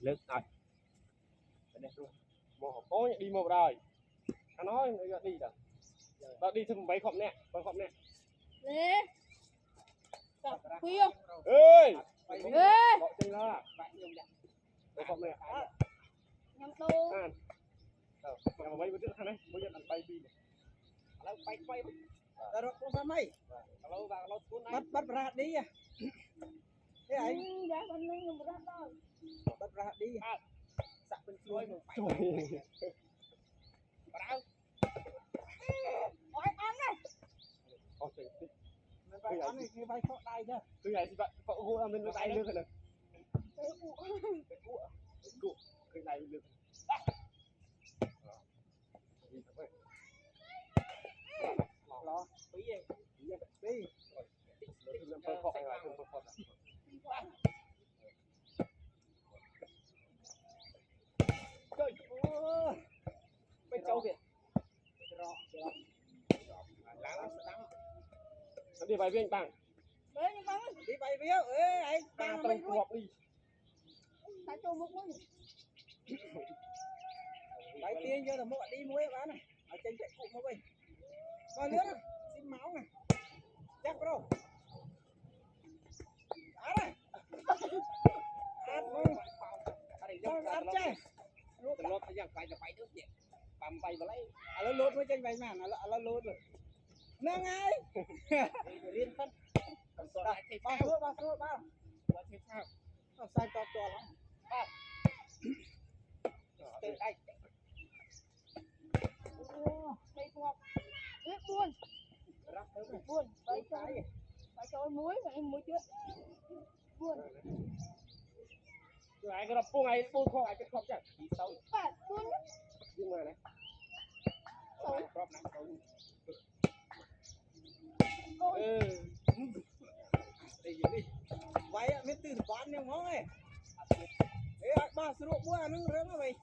lực rồi một có đi một rồi anh nói đi rồi đó đi thêm bảy khóm nè nè khuya ơi ê gọi tên là bảy khóm nè nhắm tô nhà bay bữa trước thằng này bây giờ thằng bay đi Kalau bay taruh ke samai. kalau xuống này Bat berat đi à. Thế anh giá con lên berat thôi bat berat đi. Sak pencuri mau bay. Bravo. ôi ăn này Bay ăn này cái bay khó đai chứ. Cứ vậy thì bạn cậu gua mình nó bay lên rồi này cụ cái này được Lo tí gì tí phân khọ này phân khọ trời bên châu Việt nó đi vài viên bằng đấy nhưng mà đi bay véo ê anh ta ba tông mình họp đi tại cho một mũi bay tiền cho là mua đi mua bán này ở trên chạy cụ mua bay coi nước xin máu này chắc bro á này ăn chơi nó phải dạng phải nước nhẹ bầm bay vào lấy nó lốt với trên bay mà nó lốt rồi nâng ai liên phân bao thế sao sai to lắm từ đây đây thuộc biết buồn buồn phải cho muối mà em muối trước buồn cái đập buông này buông kho cái khóc chẳng đi sâu phải buồn nhưng mà này sâu khóc nặng sâu ôi đi đi vậy mới từ quán nhưng món này ê ba sữa búa nó rớt nó vậy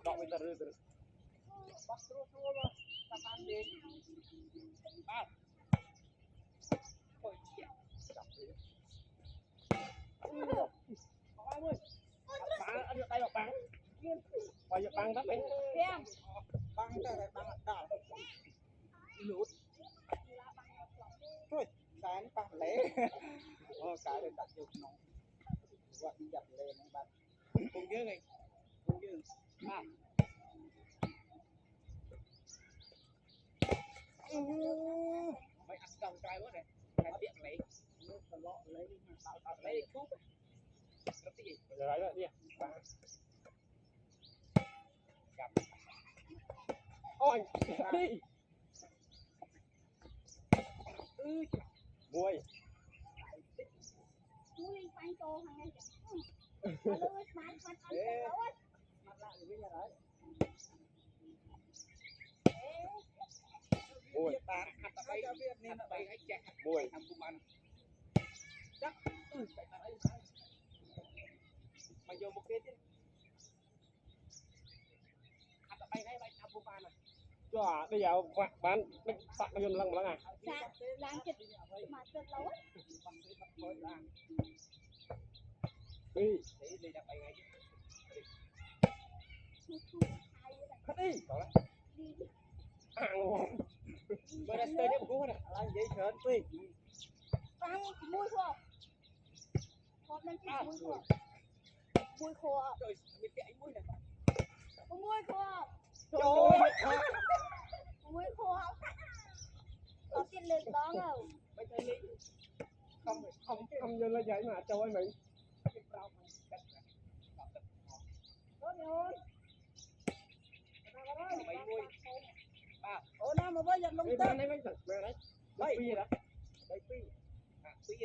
đọc bây giờ rồi ba sữa mà tập ăn đi ba ăn được tay vào bắn bây giờ bắn đó mấy em băng ra đây băng đảo lút thôi cái băng lé cái này đặt vô nó gọi đi dập lên nó bạn cùng dưới này cùng dưới ba mấy ăn đồng trai quá này cái tiện lấy nó lọ lấy lấy thuốc cái gì giờ lấy lại đi ôi đi muối muối phanh tô hàng ngày lưới bán ăn rồi mặt lại bây giờ đấy muối ta hạt bay cho biết nên là bay hay chạy muối làm cùng ăn chắc phải ta ấy mà vô một cái chứ hạt bay hay bay làm cùng ăn này cho bây giờ bán bạn bao nhiêu lần à làm chật mà chật lâu ấy đi đi đặt bay ngay khát đi hàng bây giờ chơi nhé cũng này làm gì sớm đi ăn muối khô hộp lên muối khô rồi mình chạy muối này muối khô trời muối khô có tiền lực đó không mấy cái lý không như là vậy mà châu ơi mình rồi mấy muối ba ủa nào mà bây giờ lông tơ đấy mấy đấy đây phi đó đây phi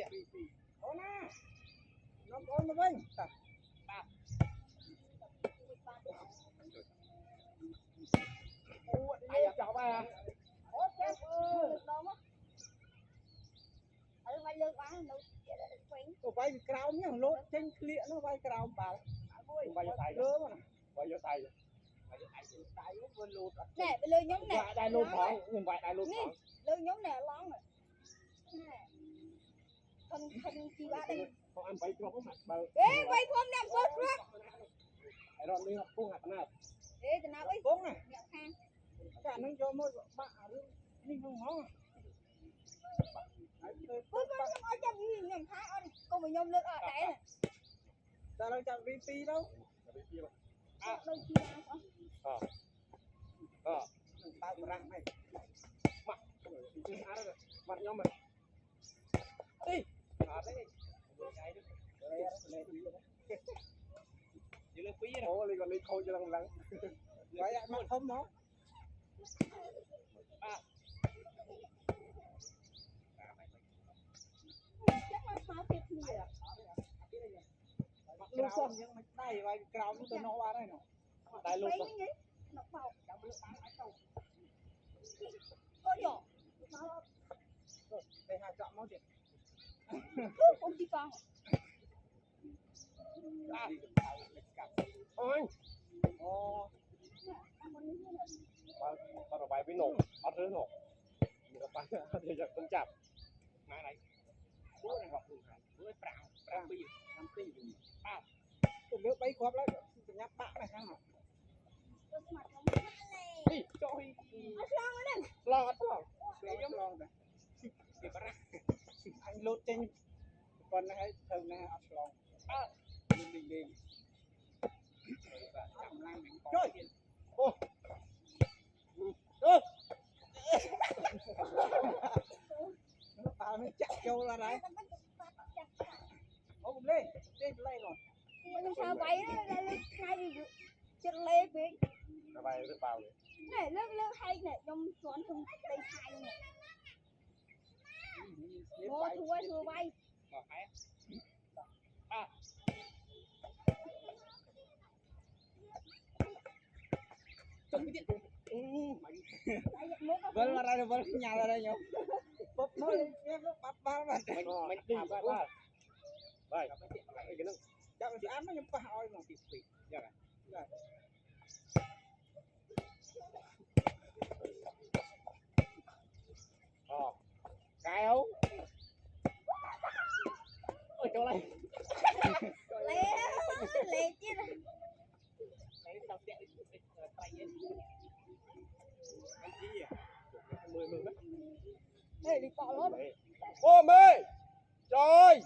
à phi ủa na nó có mà bên ba ai chào ba ủa chết lực đó mất ở ngoài lực bán đâu nó bay cào nhá lốt trên lịa nó bay cào bà bay vô tay rớ mà bay vô tay tay nó vừa lột nè bây giờ nhóm nè đại lột thòng nhưng vậy đại lột thòng lơ nhóm nè lon rồi nè thân chi ba đây không ăn bấy cọp mà bờ ê quay không nè bớt bớt ai rồi đi học cung hạt nào ê từ nào ấy bốn này nhẹ khang cả nó cho mỗi bạn nhưng không ngon bớt bớt không ở trong gì nhầm thái ở đi con phải nhom lên ở đấy này ta đang chạm VP đâu đâu chi ra có tao răng này mặt nhau mày đi ô đi còn đi thôi cho lăng lăng gọi lại mặt không nó chắc là sao thiệt nhiều luôn xong nhưng mà đây vài cào nó từ nó qua đây nè tay luôn mấy cái nó bầu có nhỏ đây hai chọn máu tiền không chỉ con ôi ồ bắt đầu bài với nổ bắt rơi nổ người ta thì giờ cũng chậm mà này bố này học đường hải bố prang bây giờ năm tỷ từ nước bay khoáp đấy nhắc bạn này hả đi chơi lo lo lon này anh lột trên con này thường này ấp lon đi chơi ô ô tao mới chạy châu ra đấy ô lên rồi nhưng sao vậy đó lên hai đi chết lê bị nó bay rất bao đấy này lên lên hay này trong xoắn trong tay hai này ngô thua bay vẫn là đây vẫn nhà ra đây nhá bóp nó em nó bắt ba mà mình đi ba ba vậy cái nó chắc là ăn nó nhắm pa oi mà tịt giờ này cái ôi chỗ này lê chứ đây đi cọ lắm ô mê trời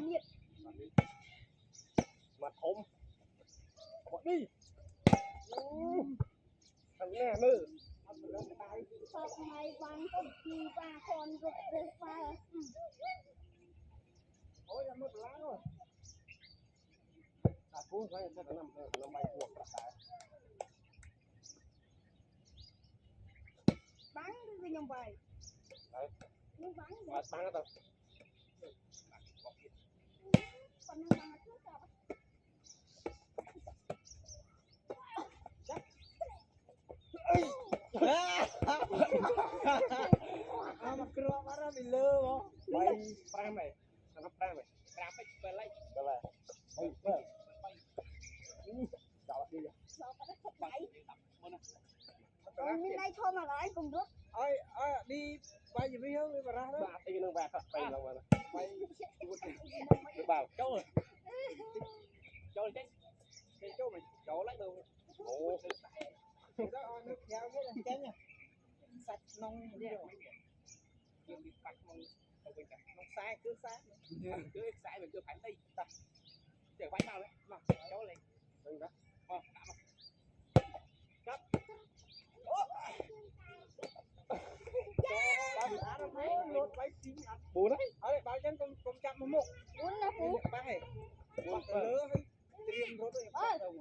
nhiệt mặt không bỏ đi thằng nè mơ sọt này vàng con chi ba con rụt rụt ba ôi là một lá rồi cú phải năm bay cuộc bắn cái nhom bài nhưng bắn mà bắn nó còn nó bắn trước sao mà kêu mà bị lơ không bay pram này nó pram này pram bay lại ôi chào đi sao có đất bảy còn bên đây thôi mà lại cùng rút ơi đi bay gì với mà ra đó ba tí nó bạc bay đâu mà bay được bảo chỗ rồi cái chỗ mày chỗ lấy đâu ồ đó nước nhau cái là chén nha sạch nông nông sai cứ sai mình cứ phải đi để bay nào đấy mà cháu lên đừng đó bù đấy ở đây bao chân con chậm một muốn nó phú ba này hoặc lứa hay tiêm rồi tôi bắt đầu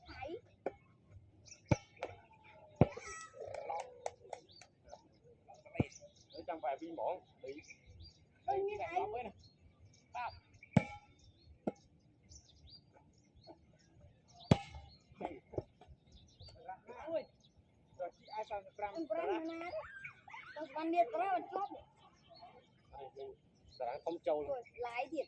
thấy ở trong vài viên mỏng bị như này rồi chị ai sang pram anh pram na còn ban điện có là chốt sáng không trâu rồi lái điện